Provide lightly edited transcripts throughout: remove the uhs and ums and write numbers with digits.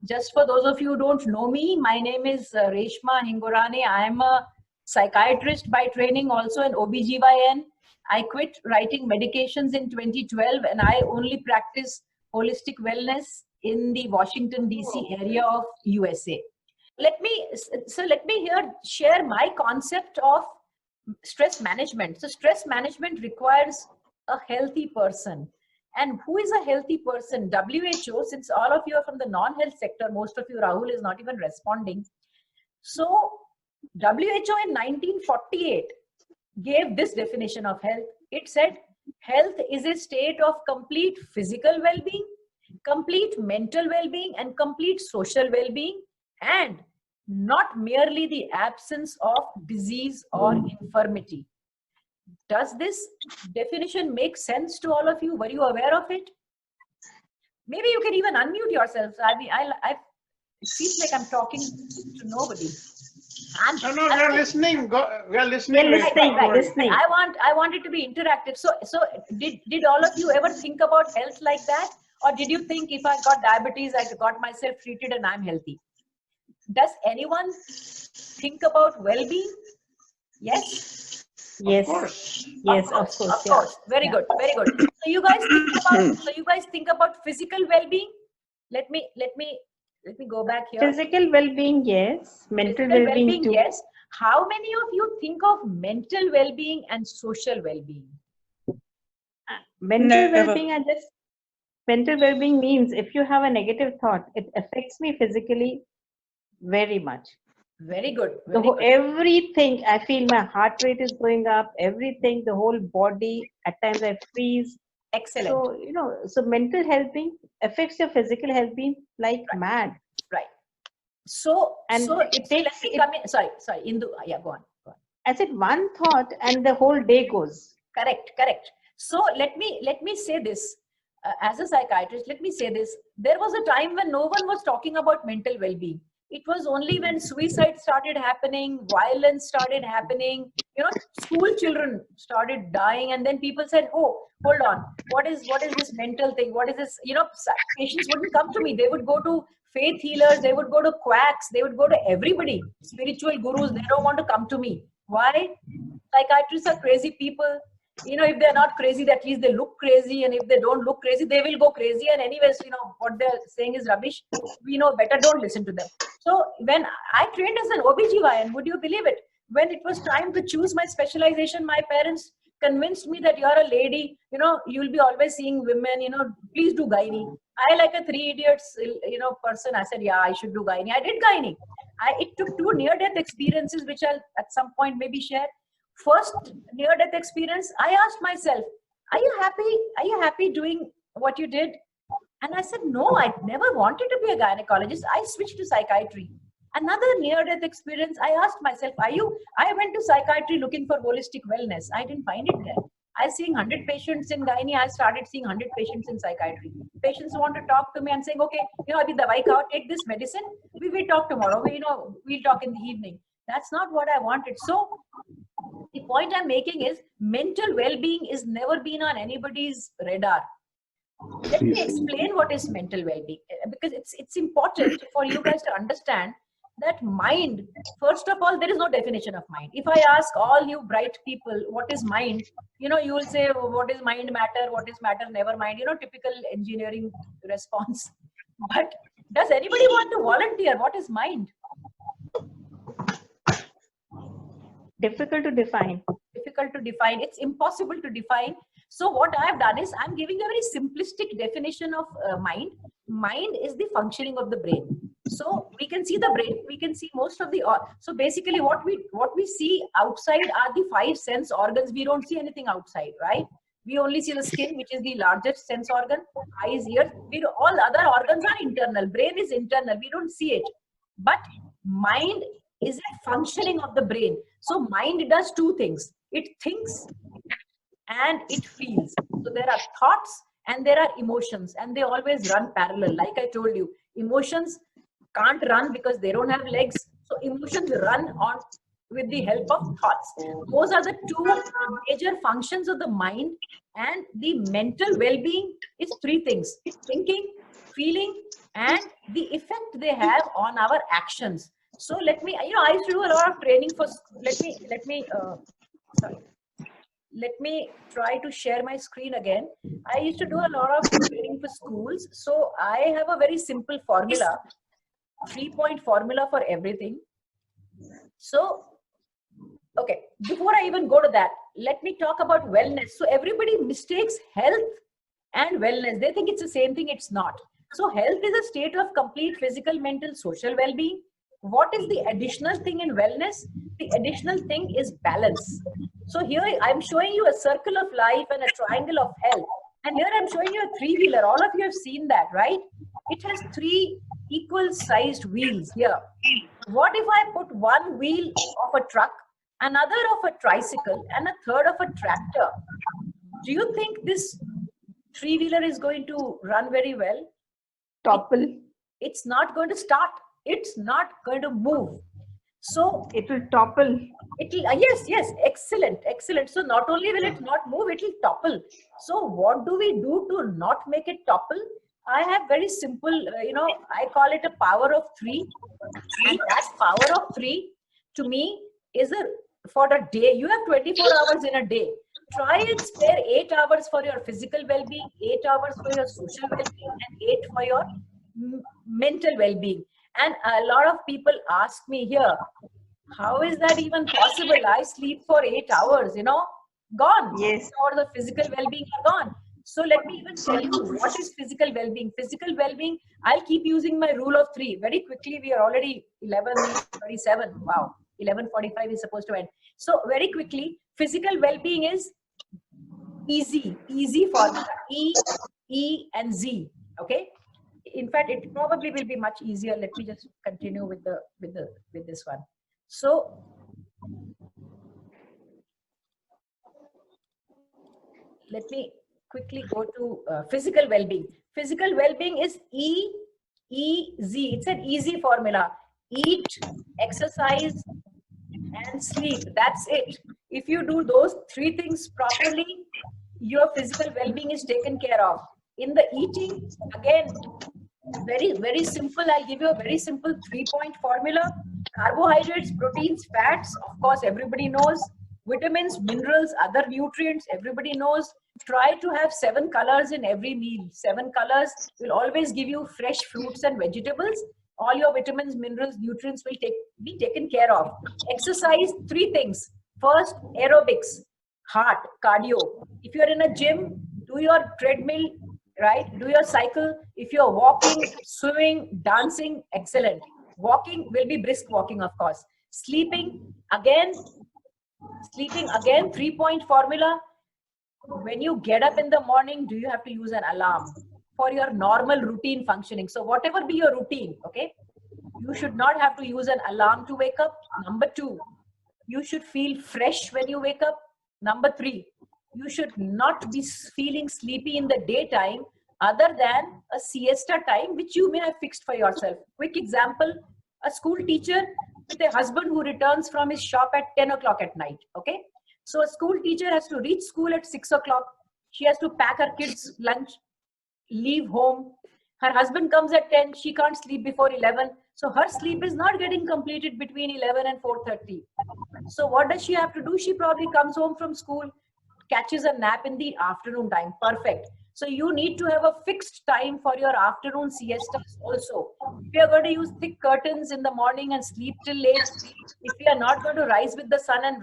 Just for those of you who don't know me, my name is Reshma Hingorane. I am a psychiatrist by training, also an OBGYN. I quit writing medications in 2012 and I only practice holistic wellness in the Washington DC area of USA. Let me here share my concept of stress management. So stress management requires a healthy person. And who is a healthy person? WHO, since all of you are from the non-health sector, most of you, Rahul, is not even responding. So WHO in 1948 gave this definition of health. It said, health is a state of complete physical well-being, complete mental well-being, and complete social well-being, and not merely the absence of disease or infirmity. Does this definition make sense to all of you? Were you aware of it? Maybe you can even unmute yourselves. I mean, it feels like I'm talking to nobody. No, we are listening. We are listening. Listening. I want it to be interactive. So did all of you ever think about health like that? Or did you think if I got diabetes, I got myself treated and I'm healthy? Does anyone think about well-being? Yes? Yes. Of course. Yes, of course. Of course. Very good. Very good. So you guys think about physical well-being? Let me go back here. Physical well-being, yes. Mental well-being too. Yes. How many of you think of mental well-being and social well-being? Mental well-being means if you have a negative thought, it affects me physically very much. Very good. Everything, I feel my heart rate is going up, everything, the whole body, at times I freeze. Excellent. So, so mental well-being affects your physical well-being like mad. Right. So it takes, sorry, Indu, yeah, go on. I said one thought and the whole day goes. Correct. So let me say this. As a psychiatrist, let me say this. There was a time when no one was talking about mental well-being. It was only when suicide started happening, violence started happening, school children started dying, and then people said, oh, hold on, what is this mental thing? What is this? Patients wouldn't come to me. They would go to faith healers, they would go to quacks, they would go to everybody, spiritual gurus. They don't want to come to me. Why? Psychiatrists are crazy people. If they're not crazy, at least they look crazy. And if they don't look crazy, they will go crazy. And anyways, what they're saying is rubbish. We know better, don't listen to them. So when I trained as an OBGYN, would you believe it? When it was time to choose my specialization, my parents convinced me that you're a lady, you'll be always seeing women, please do gynae. I, like a Three Idiots, person, I said, yeah, I should do gynae. I did gynae. It took 2 near-death experiences, which I'll at some point maybe share. First near-death experience, I asked myself, are you happy? Are you happy doing what you did? And I said, no, I never wanted to be a gynecologist. I switched to psychiatry. Another near-death experience, I asked myself, I went to psychiatry looking for holistic wellness. I didn't find it there. I was seeing 100 patients in gynae. I started seeing 100 patients in psychiatry. Patients want to talk to me and saying, okay, abhi dawai khao, take this medicine. We will talk tomorrow. We'll talk in the evening. That's not what I wanted. So the point I'm making is mental well-being is never been on anybody's radar. Let me explain what is mental well-being, because it's important for you guys to understand that mind, first of all, there is no definition of mind. If I ask all you bright people, what is mind? You will say, oh, what is mind matter? What is matter? Never mind. Typical engineering response. But does anybody want to volunteer? What is mind? Difficult to define. It's impossible to define. So what I've done is I'm giving a very simplistic definition of mind. Mind is the functioning of the brain. So we can see the brain. We can see most of the. So basically, what we see outside are the 5 sense organs. We don't see anything outside, right? We only see the skin, which is the largest sense organ. Eyes, ears. All other organs are internal. Brain is internal. We don't see it. But mind is a functioning of the brain. So mind does 2 things. It thinks and it feels. So there are thoughts and there are emotions, and they always run parallel. Like I told you, emotions can't run because they don't have legs. So emotions run on with the help of thoughts. Those are the 2 major functions of the mind. And the mental well-being is 3 things: thinking, feeling, and the effect they have on our actions. So let me, I used to do a lot of training for, sorry. Let me try to share my screen again. I used to do a lot of training for schools. So I have a very simple formula, 3-point formula for everything. So, okay, before I even go to that, let me talk about wellness. So everybody mistakes health and wellness. They think it's the same thing. It's not. So health is a state of complete physical, mental, social well-being. What is the additional thing in wellness? The additional thing is balance. So here I'm showing you a circle of life and a triangle of health. And here I'm showing you a three-wheeler. All of you have seen that, right? It has 3 equal sized wheels here. What if I put one wheel of a truck, another of a tricycle, and a third of a tractor? Do you think this three-wheeler is going to run very well? Topple. It's not going to start. It's not going to move. So it will topple. It will, yes, excellent. So not only will it not move, it will topple. So what do we do to not make it topple? I have very simple, I call it a power of 3. And that power of 3 to me is for a day. You have 24 hours in a day. Try and spare 8 hours for your physical well-being, 8 hours for your social well-being, and 8 for your mental well-being. And a lot of people ask me here, how is that even possible? I sleep for 8 hours, gone. Yes. 8 hours of physical well-being are gone. So let me even tell you what is physical well-being. Physical well-being, I'll keep using my rule of 3. Very quickly, we are already 11:37. Wow, 11:45 is supposed to end. So very quickly, physical well-being is easy formula. E, and Z. Okay. In fact, it probably will be much easier. Let me just continue with this one. So let me quickly go to physical well-being. Physical well-being is E, Z. It's an easy formula. Eat, exercise, and sleep. That's it. If you do those 3 things properly, your physical well-being is taken care of. In the eating, again, very simple. I'll give you a very simple 3-point formula. Carbohydrates, proteins, fats, of course, everybody knows. Vitamins, minerals, other nutrients, everybody knows. Try to have 7 colors in every meal. 7 colors will always give you fresh fruits and vegetables. All your vitamins, minerals, nutrients will be taken care of. Exercise, 3 things. First, aerobics, heart, cardio. If you're in a gym, do your treadmill, right? Do your cycle. If you're walking, swimming, dancing, excellent. Walking will be brisk walking, of course. Sleeping again, 3-point formula. When you get up in the morning, do you have to use an alarm for your normal routine functioning? So whatever be your routine, okay, you should not have to use an alarm to wake up. Number 2, you should feel fresh when you wake up. Number 3, you should not be feeling sleepy in the daytime other than a siesta time, which you may have fixed for yourself. Quick example, a school teacher with a husband who returns from his shop at 10 o'clock at night, okay? So a school teacher has to reach school at 6 o'clock. She has to pack her kids' lunch, leave home. Her husband comes at 10. She can't sleep before 11. So her sleep is not getting completed between 11 and 4:30. So what does she have to do? She probably comes home from school, catches a nap in the afternoon time. Perfect. So you need to have a fixed time for your afternoon siestas also. If you are going to use thick curtains in the morning and sleep till late, if you are not going to rise with the sun and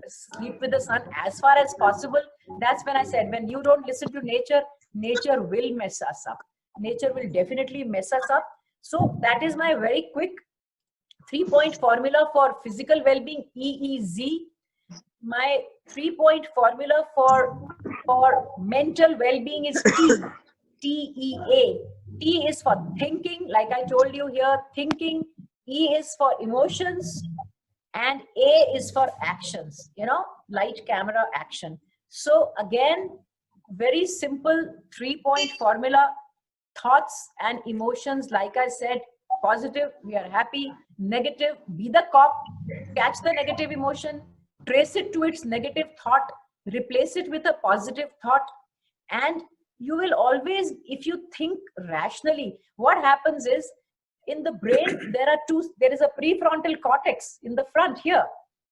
sleep with the sun as far as possible, that's when I said, when you don't listen to nature, nature will mess us up. Nature will definitely mess us up. So that is my very quick 3-point formula for physical well-being, EEZ. My 3-point formula for mental well-being is TEA. T is for thinking, like I told you here, thinking. E is for emotions, and A is for actions, light, camera, action. So again, very simple 3-point formula. Thoughts and emotions, like I said, positive, we are happy. Negative, be the cop, catch the negative emotion, trace it to its negative thought, replace it with a positive thought, and You will always, if you think rationally, what happens is, in the brain, there is a prefrontal cortex in the front here,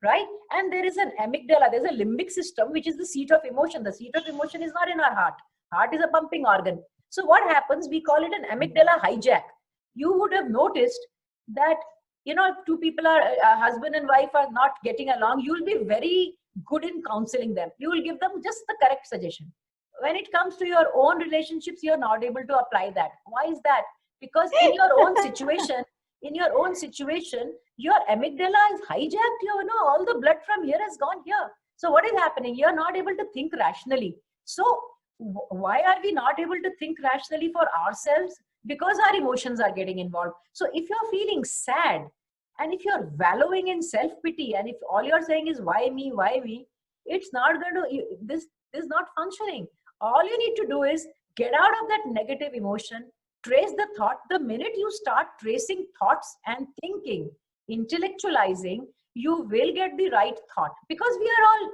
right? And there is an amygdala, there's a limbic system, which is the seat of emotion. The seat of emotion is not in our heart. Heart is a pumping organ. So what happens, we call it an amygdala hijack. You would have noticed that, you know, if two people are, husband and wife are not getting along, you will be very good in counseling them. You will give them just the correct suggestion. When it comes to your own relationships, you're not able to apply that. Why is that? Because in your own situation, your amygdala is hijacked. You know, all the blood from here has gone here. So what is happening? You're not able to think rationally. So why are we not able to think rationally for ourselves? Because our emotions are getting involved. So if you're feeling sad, and if you're wallowing in self-pity, and if all you're saying is why me, it's not going to, this is not functioning. All you need to do is get out of that negative emotion, trace the thought. The minute you start tracing thoughts and thinking, intellectualizing, you will get the right thought, because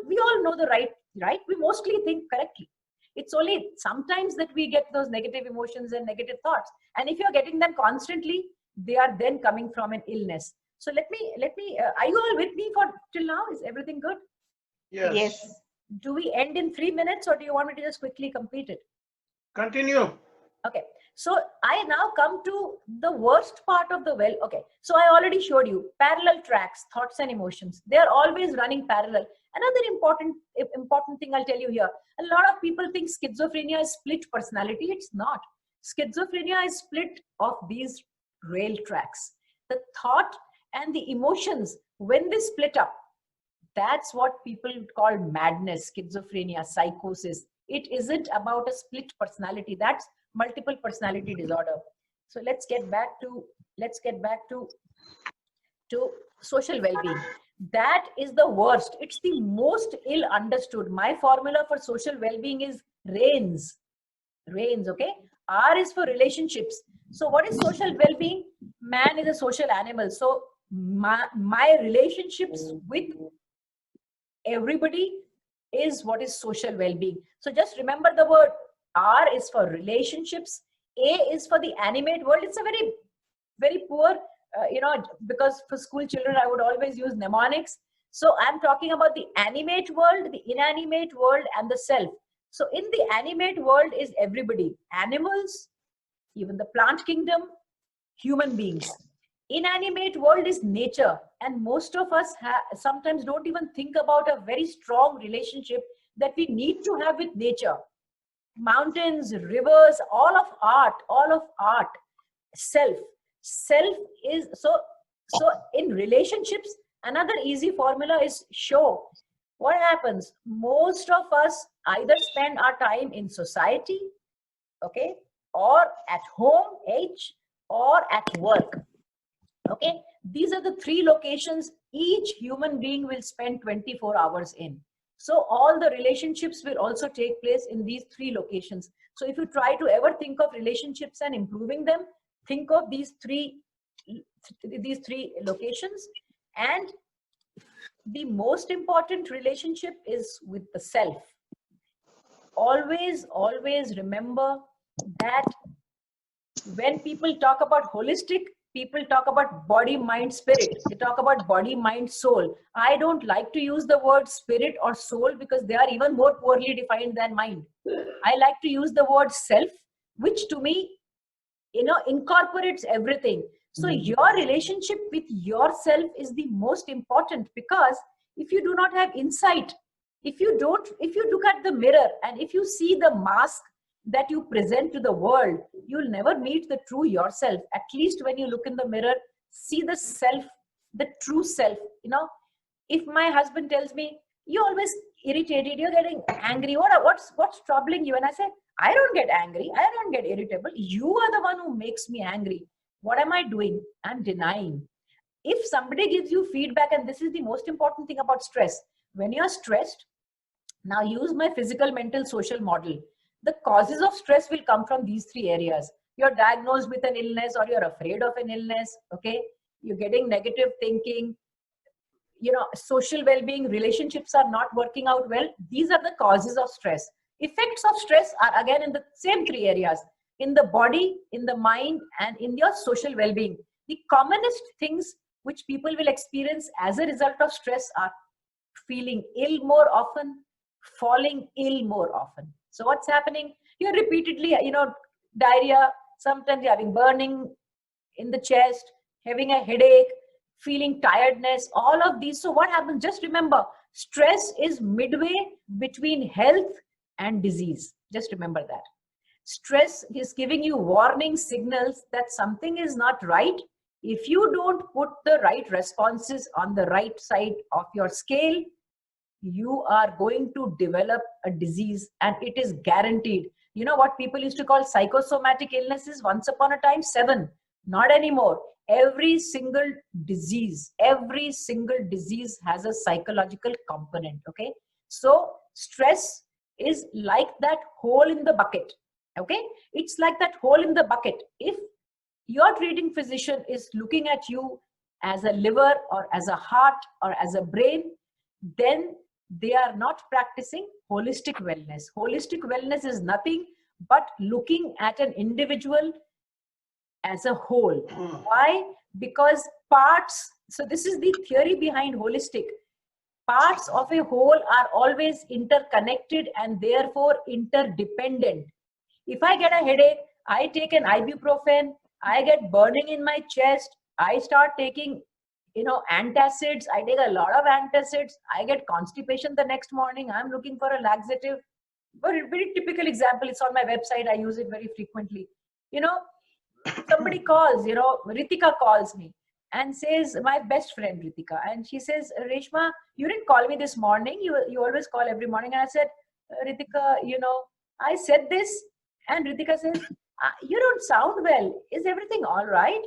we all know the right? We mostly think correctly. It's only sometimes that we get those negative emotions and negative thoughts. And if you're getting them constantly, they are then coming from an illness. So let me, are you all with me for till now? Is everything good? Yes. Do we end in 3 minutes, or do you want me to just quickly complete it? Continue. Okay. So I now come to the worst part of the okay. So I already showed you parallel tracks, thoughts and emotions. They are always running parallel. Another important thing I'll tell you here. A lot of people think schizophrenia is split personality. It's not. Schizophrenia is split of these rail tracks. The thought and the emotions, when they split up, that's what people call madness, schizophrenia, psychosis. It isn't about a split personality. That's multiple personality disorder. So let's get back to social well-being. That is the worst. It's the most ill understood. My formula for social well-being is RAINS. RAINS, okay? R is for relationships. So what is social well-being? Man is a social animal. So my relationships with everybody is what is social well-being. So just remember the word. R is for relationships. A is for the animate world. It's a very, very poor, because for school children, I would always use mnemonics. So I'm talking about the animate world, the inanimate world, and the self. So in the animate world is everybody, animals, even the plant kingdom, human beings. Inanimate world is nature. And most of us sometimes don't even think about a very strong relationship that we need to have with nature. Mountains, rivers, all of art, self is so in relationships. Another easy formula is show. What happens? Most of us either spend our time in society, okay, or at home, H, or at work. Okay, these are the three locations each human being will spend 24 hours in. So all the relationships will also take place in these three locations. So if you try to ever think of relationships and improving them, think of these three locations. And the most important relationship is with the self. Always remember that when people talk about holistic, people talk about body, mind, spirit. They talk about body, mind, soul. I don't like to use the word spirit or soul because they are even more poorly defined than mind. I like to use the word self, which to me, incorporates everything. So your relationship with yourself is the most important, because if you do not have insight, if you look at the mirror and if you see the mask that you present to the world, you'll never meet the true yourself. At least when you look in the mirror, see the self, the true self. If my husband tells me, you're always irritated, you're getting angry, what's troubling you? And I say, I don't get angry, I don't get irritable. You are the one who makes me angry. What am I doing? I'm denying. If somebody gives you feedback, and this is the most important thing about stress, when you're stressed, now use my physical, mental, social model. The causes of stress will come from these three areas. You're diagnosed with an illness, or you're afraid of an illness, okay? You're getting negative thinking, social well-being, relationships are not working out well. These are the causes of stress. Effects of stress are again in the same three areas: in the body, in the mind, and in your social well-being. The commonest things which people will experience as a result of stress are feeling ill more often, falling ill more often. So what's happening? You're repeatedly, diarrhea, sometimes you're having burning in the chest, having a headache, feeling tiredness, all of these. So what happens? Just remember, stress is midway between health and disease. Just remember that. Stress is giving you warning signals that something is not right. If you don't put the right responses on the right side of your scale, you are going to develop a disease, and it is guaranteed. You know what people used to call psychosomatic illnesses once upon a time? 7. Not anymore. Every single disease has a psychological component. Okay. So stress is like that hole in the bucket. Okay. It's like that hole in the bucket. If your treating physician is looking at you as a liver or as a heart or as a brain, then they are not practicing holistic wellness. Holistic wellness is nothing but looking at an individual as a whole. Why? Because parts, so this is the theory behind holistic. Parts of a whole are always interconnected and therefore interdependent. If I get a headache, I take an ibuprofen, I get burning in my chest, I start taking antacids, I take a lot of antacids, I get constipation the next morning, I'm looking for a laxative. Very, very typical example, it's on my website, I use it very frequently. Somebody calls, Ritika calls me and says, my best friend Ritika, and she says, Reshma, you didn't call me this morning, you always call every morning. And I said, Ritika, I said this, and Ritika says, you don't sound well, is everything all right?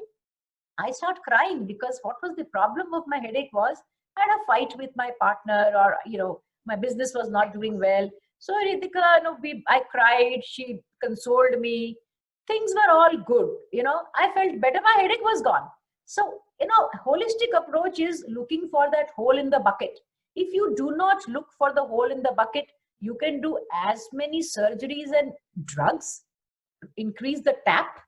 I start crying because what was the problem of my headache was I had a fight with my partner, or my business was not doing well. So Ritika, I cried, she consoled me, things were all good. I felt better, my headache was gone. So holistic approach is looking for that hole in the bucket. If you do not look for the hole in the bucket, you can do as many surgeries and drugs, increase the tap,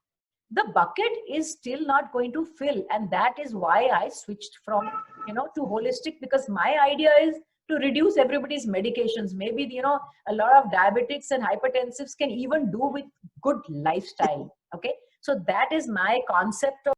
the bucket is still not going to fill. And that is why I switched from to holistic, because my idea is to reduce everybody's medications. Maybe a lot of diabetics and hypertensives can even do with good lifestyle. Okay, so that is my concept of